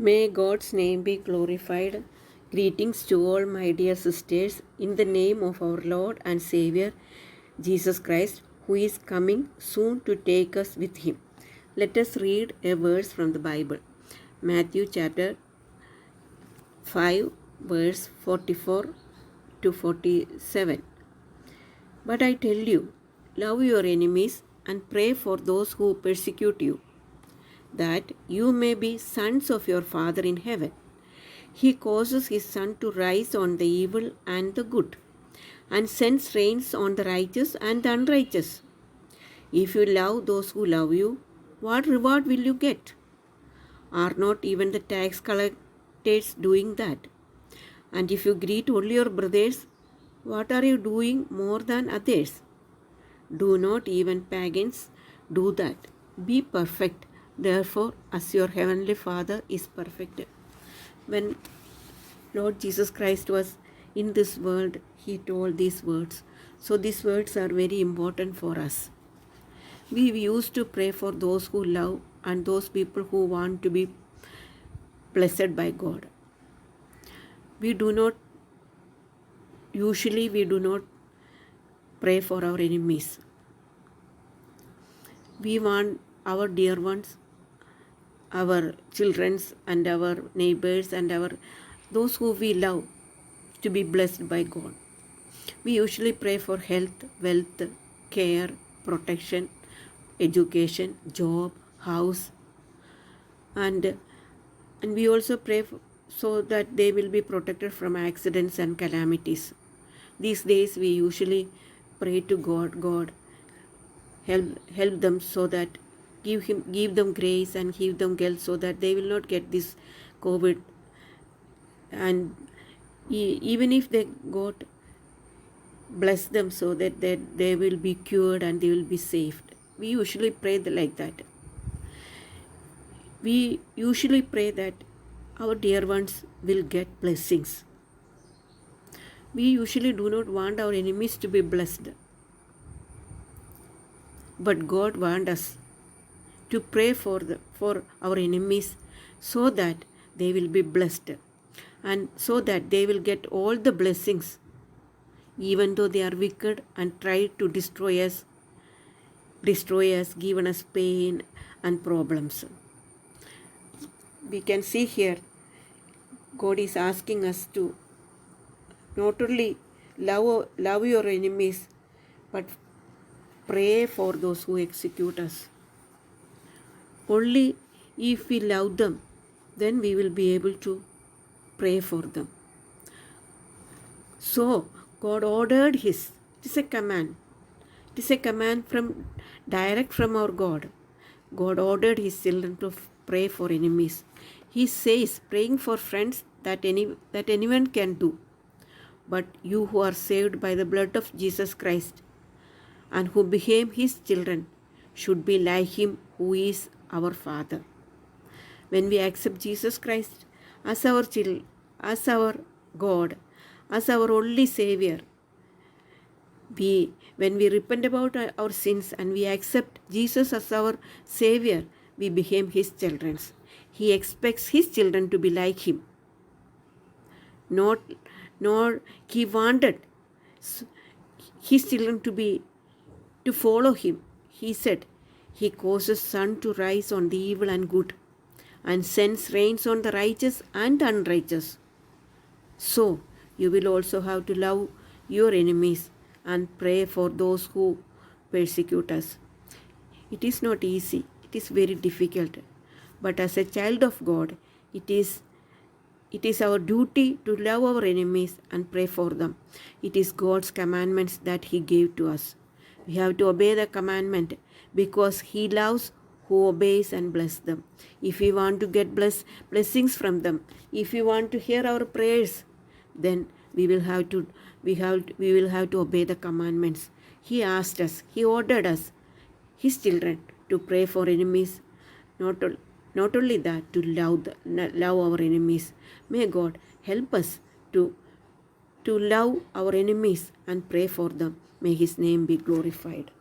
May God's name be glorified. Greetings to all my dear sisters in the name of our Lord and Savior Jesus Christ, who is coming soon to take us with him. Let us read a verse from the Bible. Matthew chapter 5 verse 44 to 47. But I tell you, love your enemies and pray for those who persecute you, that you may be sons of your Father in heaven. He causes his sun to rise on the evil and the good, and sends rains on the righteous and the unrighteous. If you love those who love you, what reward will you get? Are not even the tax collectors doing that? And if you greet only your brothers, what are you doing more than others? Do not even pagans do that? Be perfect, therefore, as your heavenly Father is perfect. When Lord Jesus Christ was in this world, he told these words. So these words are very important for us. We used to pray for those who love and those people who want to be blessed by God. We do not pray for our enemies. We want our dear ones, our children and our neighbors and those who we love to be blessed by God. We usually pray for health, wealth, care, protection, education, job, house, and we also pray so that they will be protected from accidents and calamities. These days we usually pray to God, help them so that give them grace and give them health so that they will not get this COVID. And even if they got, bless them so that they will be cured and they will be saved. We usually pray like that. We usually pray that our dear ones will get blessings. We usually do not want our enemies to be blessed. But God wants us to pray for our enemies so that they will be blessed and so that they will get all the blessings, even though they are wicked and try to destroy us, giving us pain and problems. We can see here, God is asking us to not only love your enemies, but pray for those who execute us. Only if we love them, then we will be able to pray for them. So God ordered it is a command. It is a command direct from our God. God ordered his children to pray for enemies. He says praying for friends that anyone can do. But you who are saved by the blood of Jesus Christ and who became his children should be like him who is our Father. When we accept Jesus Christ as our God, as our only Savior, when we repent about our sins and we accept Jesus as our Savior, we became his children. He expects his children to be like him. Nor he wanted his children to follow him. He said, he causes sun to rise on the evil and good, and sends rains on the righteous and unrighteous. So you will also have to love your enemies and pray for those who persecute us. It is not easy. It is very difficult. But as a child of God, it is our duty to love our enemies and pray for them. It is God's commandments that he gave to us. We have to obey the commandment because he loves who obeys and bless them. If we want to get blessings from them, if we want to hear our prayers, then we will have to obey the commandments. He asked us, he ordered us, his children, to pray for enemies. Not only that, to love our enemies. May God help us to love our enemies and pray for them. May his name be glorified.